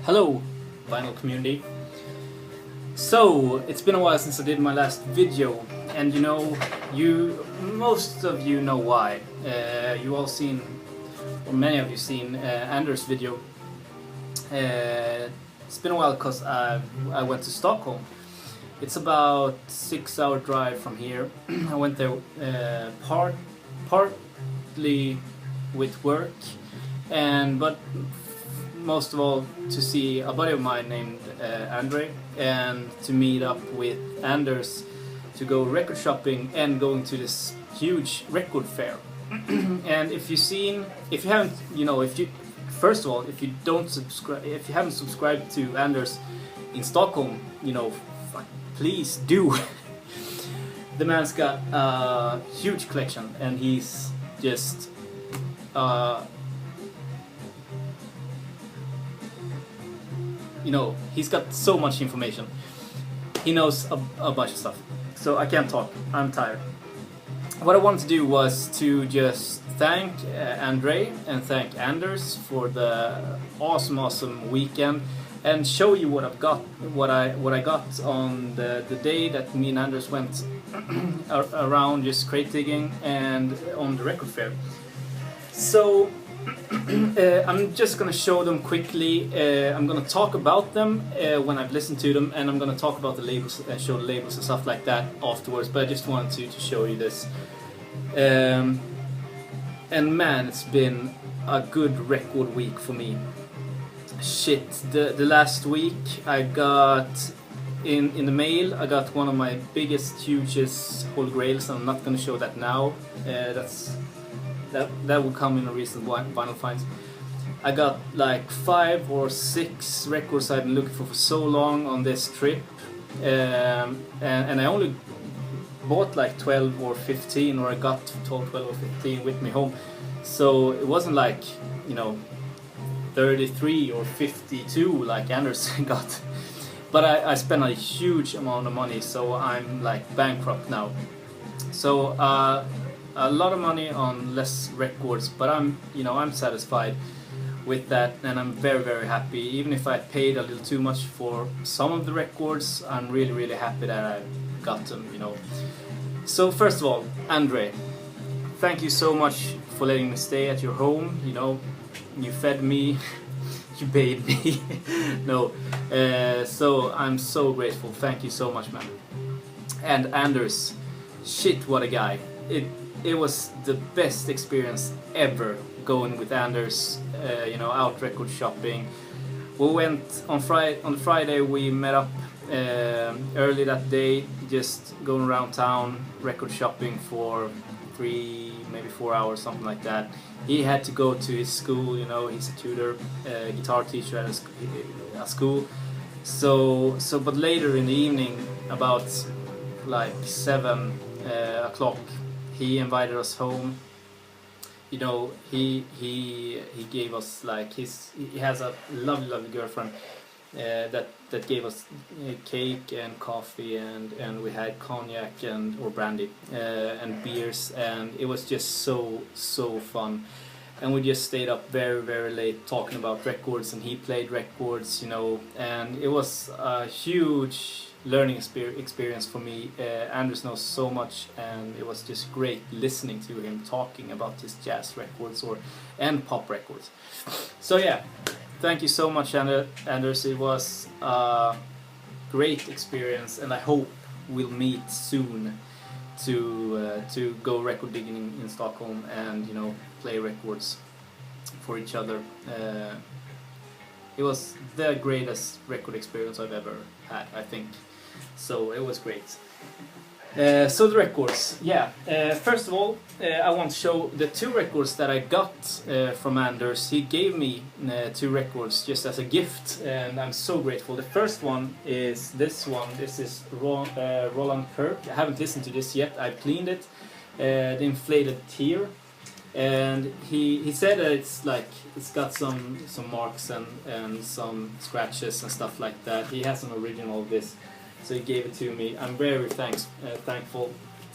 Hello, vinyl community. So, it's been a while since I did my last video, and most of you know why. You all seen, or many of you seen, Anders' video. It's been a while because I went to Stockholm. It's about 6-hour drive from here. I went there partly with work, but most of all to see a buddy of mine named Andre, and to meet up with Anders to go record shopping and going to this huge record fair. And if you haven't, first of all, if you haven't subscribed to Anders in Stockholm, please do. The man's got a huge collection, and he's just he's got so much information. He knows a bunch of stuff. So I can't talk. I'm tired. What I wanted to do was to just thank Andre and thank Anders for the awesome weekend, and show you what I've got, what I got on the day that me and Anders went around just crate digging and on the record fair. So I'm just gonna show them quickly. I'm gonna talk about them when I've listened to them, and I'm gonna talk about the labels, show the labels and stuff like that afterwards. But I just wanted to show you this. And man, it's been a good record week for me. Shit, the last week I got in the mail. I got one of my biggest, hugest holy grails. I'm not gonna show that now. That will come in a recent vinyl finds. I got like 5 or 6 records I've been looking for so long on this trip, and I only bought like 12 or 15, or I got 12 or 15 with me home. So it wasn't like 33 or 52 like Anders got. But I spent a huge amount of money, so I'm like bankrupt now. So a lot of money on less records, but I'm satisfied with that, and I'm very happy. Even if I paid a little too much for some of the records, I'm really happy that I got them. So first of all, Andre, thank you so much for letting me stay at your home. You fed me, you bathed me. No, so I'm so grateful. Thank you so much, man. And Anders, shit, what a guy. It was the best experience ever going with Anders, out record shopping. We went on Friday. We met up early that day, just going around town record shopping for 3, maybe 4 hours, something like that. He had to go to his school. He's a tutor, guitar teacher at a school. So but later in the evening, about like 7 o'clock, he invited us home. He gave us he has a lovely girlfriend that gave us cake and coffee, and we had cognac or brandy and beers, and it was just so fun. And we just stayed up very late talking about records, and he played records, and it was a huge learning experience for me. Anders knows so much, and it was just great listening to him talking about his jazz records and pop records. So yeah, thank you so much, Anders. It was a great experience, and I hope we'll meet soon to go record digging in Stockholm and play records for each other. It was the greatest record experience I've ever had, I think. So it was great. So the records, yeah. First of all, I want to show the 2 records that I got from Anders. He gave me 2 records just as a gift, and I'm so grateful. The first one is this one. This is Roland Kirk. I haven't listened to this yet. I cleaned it. The Inflated Tear. And he said that it's got some marks and some scratches and stuff like that. He has an original of this, so he gave it to me. I'm very thankful.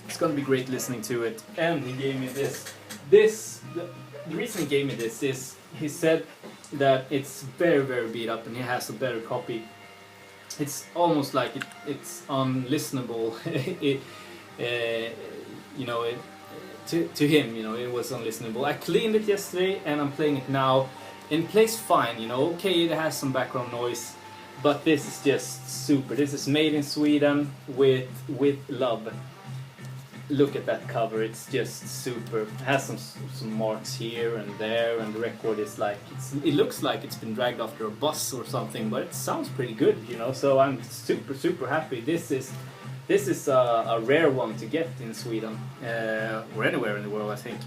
It's gonna be great listening to it. And he gave me this. The reason he gave me this is he said that it's very, very beat up, and he has a better copy. It's almost like it's unlistenable. You know, to him, you know, it was unlistenable. I cleaned it yesterday, and I'm playing it now, and it plays fine. You know, okay, it has some background noise, but this is just super. This is made in Sweden with love. Look at that cover, it's just super. It has some marks here and there, and the record is like, it looks like it's been dragged after a bus or something, but it sounds pretty good, you know, so I'm super, super happy. This is a rare one to get in Sweden, or anywhere in the world, I think.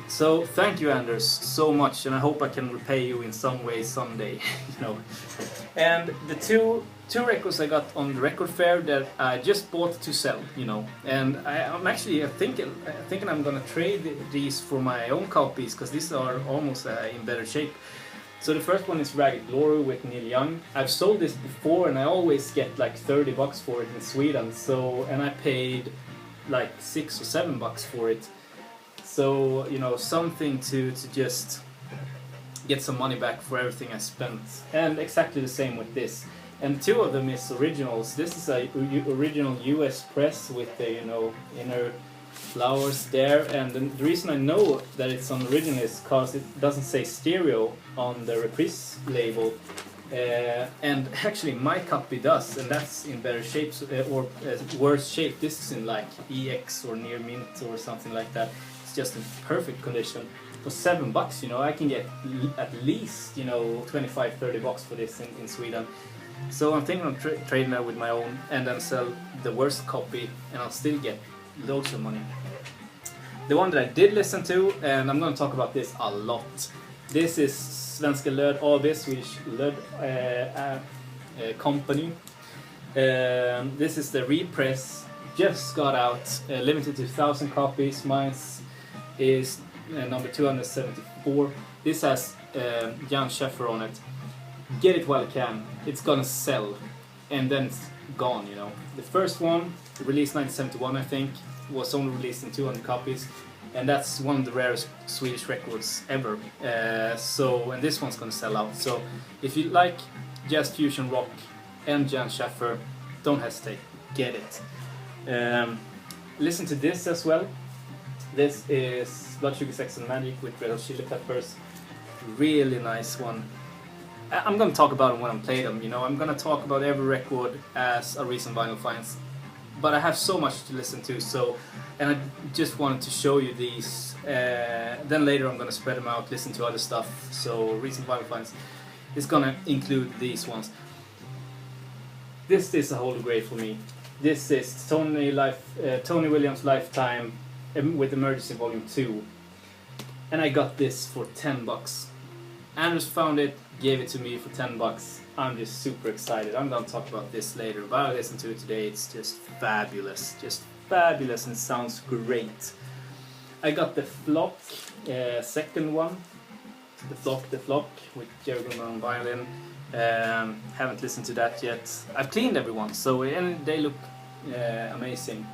So thank you, Anders, so much, and I hope I can repay you in some way someday, you know. And the two records I got on the record fair that I just bought to sell, you know. And I'm actually thinking I'm gonna trade these for my own copies, because these are almost in better shape. So the first one is Ragged Glory with Neil Young. I've sold this before, and I always get like $30 for it in Sweden. So, and I paid like $6 or $7 for it. So, you know, something to just get some money back for everything I spent. And exactly the same with this. And two of them is originals. This is a original US press with the, you know, inner flowers there. And the reason I know that it's on original is because it doesn't say stereo on the Reprise label. And actually my copy does, and that's in better shape, or worse shape. This is in like EX or near mint or something like that. It's just in perfect condition. For $7, you know, I can get at least, you know, $25-30 for this in Sweden. So I'm thinking of trading that with my own, and then sell the worst copy, and I'll still get loads of money. The one that I did listen to, and I'm going to talk about this a lot. This is Svenska Löd AB, Swedish Löd company. This is the repress, just got out, limited to 1,000 copies. Mine is number 274. This has Jan Scheffer on it. Get it while you can. It's gonna sell, and then it's gone, you know. The first one, released 1971, I think, was only released in 200 copies, and that's one of the rarest Swedish records ever. And this one's gonna sell out. So if you like jazz fusion rock and Jan Scheffer, don't hesitate, get it. Listen to this as well. This is Blood Sugar Sex and Magic with Red Hot Chili Peppers. Really nice one. I'm gonna talk about them when I play them, you know. I'm gonna talk about every record as a recent vinyl finds, but I have so much to listen to, so, and I just wanted to show you these. Then later I'm gonna spread them out, listen to other stuff. So recent vinyl finds is gonna include these ones. This is a holy grail for me. This is Tony Williams Lifetime with Emergency Volume 2, and I got this for $10. Anders found it, gave it to me for $10. I'm just super excited. I'm gonna talk about this later, but I listened to it today. It's just fabulous, and sounds great. I got the Flock, second one, the Flock with Jerry Gilman on violin. Haven't listened to that yet. I've cleaned everyone, so and they look amazing.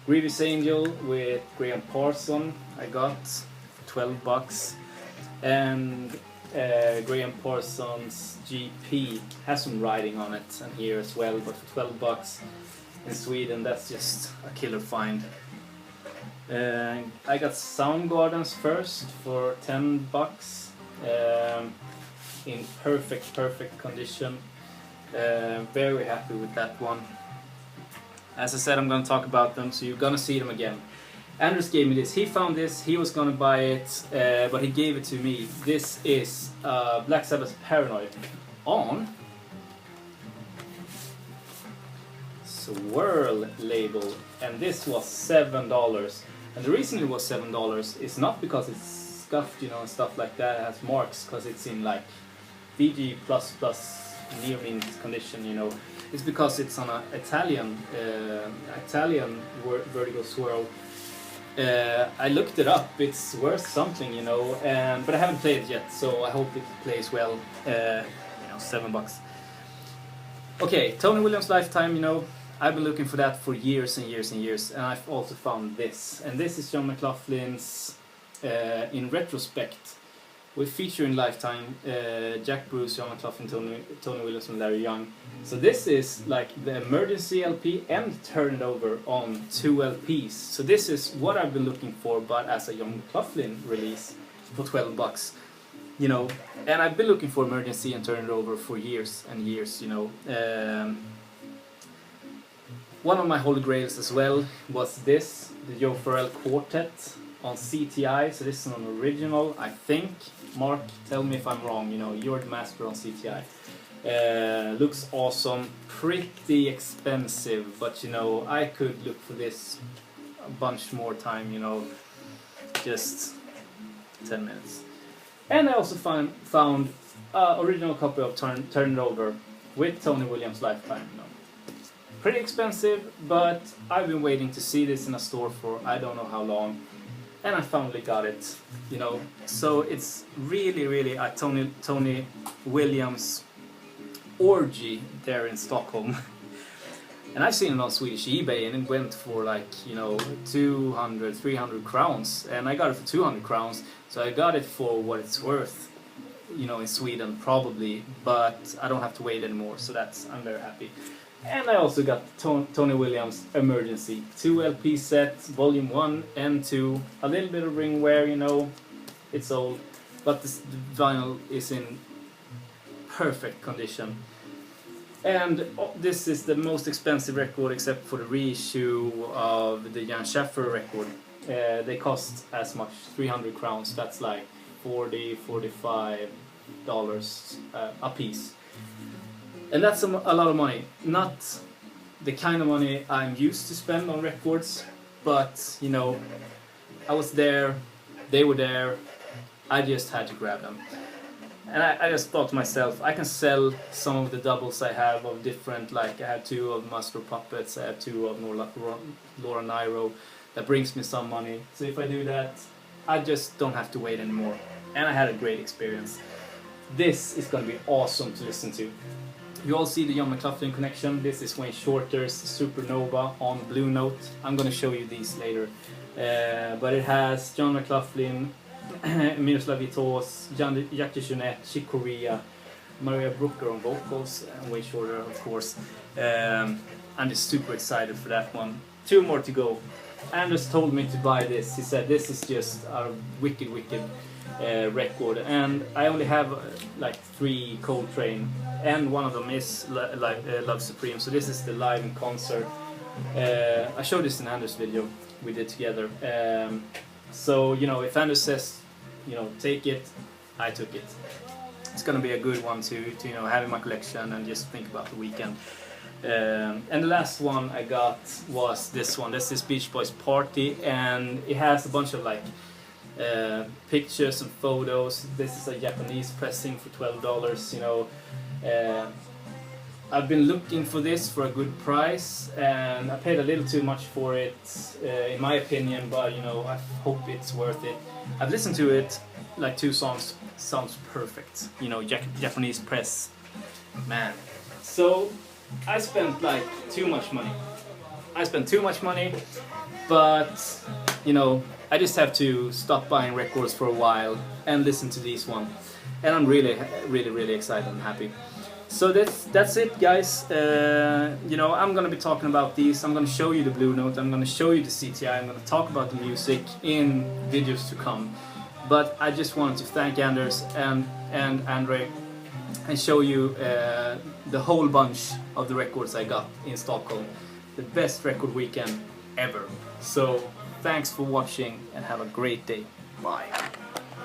Grievous Angel with Graham Parson, I got for $12, and Graham Parsons GP has some writing on it and here as well, but for $12 in Sweden, that's just a killer find. I got Soundgardens first for $10, in perfect condition. Very happy with that one. As I said, I'm going to talk about them, so you're going to see them again. Anders gave me this. He found this. He was going to buy it, but he gave it to me. This is Black Sabbath's Paranoid on Swirl label, and this was $7. And the reason it was $7 is not because it's scuffed, you know, and stuff like that. It has marks because it's in like VG++ near mint condition, you know. It's because it's on an Italian vertical swirl. I looked it up. It's worth something, you know, but I haven't played it yet, so I hope it plays well. You know, $7. Okay, Tony Williams Lifetime. You know, I've been looking for that for years and years, and I've also found this. And this is John McLaughlin's In Retrospect. We're featuring Lifetime, Jack Bruce, John McLaughlin, Tony Williams and Larry Young. So this is like the emergency LP and turned over on 2 LPs. So this is what I've been looking for, but as a John McLaughlin release for $12. You know, and I've been looking for emergency and turned over for years and years, you know. One of my holy grails as well was this, the Joe Farrell Quartet on CTI. So this is an original, I think. Mark, tell me if I'm wrong, you know, you're the master on CTI. Looks awesome, pretty expensive, but you know, I could look for this a bunch more time, you know, just 10 minutes. And I also found original copy of Turn It Over with Tony Williams Lifetime. You know. Pretty expensive, but I've been waiting to see this in a store for I don't know how long. And I finally got it, you know. So it's really a Tony Williams orgy there in Stockholm. And I've seen it on Swedish eBay, and it went for like, you know, 200, 300 crowns. And I got it for 200 crowns, so I got it for what it's worth, you know, in Sweden probably. But I don't have to wait anymore, so I'm very happy. And I also got Tony Williams Emergency 2 LP set, volume 1 and 2. A little bit of ring wear, you know, it's old, but the vinyl is in perfect condition. And this is the most expensive record except for the reissue of the Jan Schaffer record. They cost as much, 300 crowns, that's like $40, $45 a piece. And that's a lot of money. Not the kind of money I'm used to spend on records, but you know, I was there, they were there, I just had to grab them. And I just thought to myself, I can sell some of the doubles I have of different, like I have 2 of Master Puppets, I have 2 of Laura Nyro. That brings me some money. So if I do that, I just don't have to wait anymore. And I had a great experience. This is going to be awesome to listen to. You all see the John McLaughlin connection. This is Wayne Shorter's Supernova on Blue Note. I'm going to show you these later. But it has John McLaughlin, Miroslav Vitos, Jackie Jeanette, Chick Corea, Maria Brooker on vocals, and Wayne Shorter, of course. I'm just super excited for that one. 2 more to go. Anders told me to buy this. He said this is just a wicked record, and I only have like 3 Coltrane, and one of them is Love Supreme. So this is the live in concert. I showed this in Anders' video we did together. So you know, if Anders says, you know, take it, I took it. It's gonna be a good one to you know, have in my collection and just think about the weekend. And the last one I got was this one. This is Beach Boys Party, and it has a bunch of like pictures and photos. This is a Japanese pressing for $12, you know. I've been looking for this for a good price, and I paid a little too much for it, in my opinion, but you know, I hope it's worth it. I've listened to it, like 2 songs, sounds perfect, you know, Japanese press, man. So I spent like too much money. I spent too much money, but you know, I just have to stop buying records for a while and listen to these ones. And I'm really excited and happy. So that's it, guys. You know, I'm gonna be talking about these. I'm gonna show you the Blue Note. I'm gonna show you the CTI. I'm gonna talk about the music in videos to come. But I just wanted to thank Anders and Andre and show you the whole bunch of the records I got in Stockholm. The best record weekend ever. So thanks for watching and have a great day. Bye.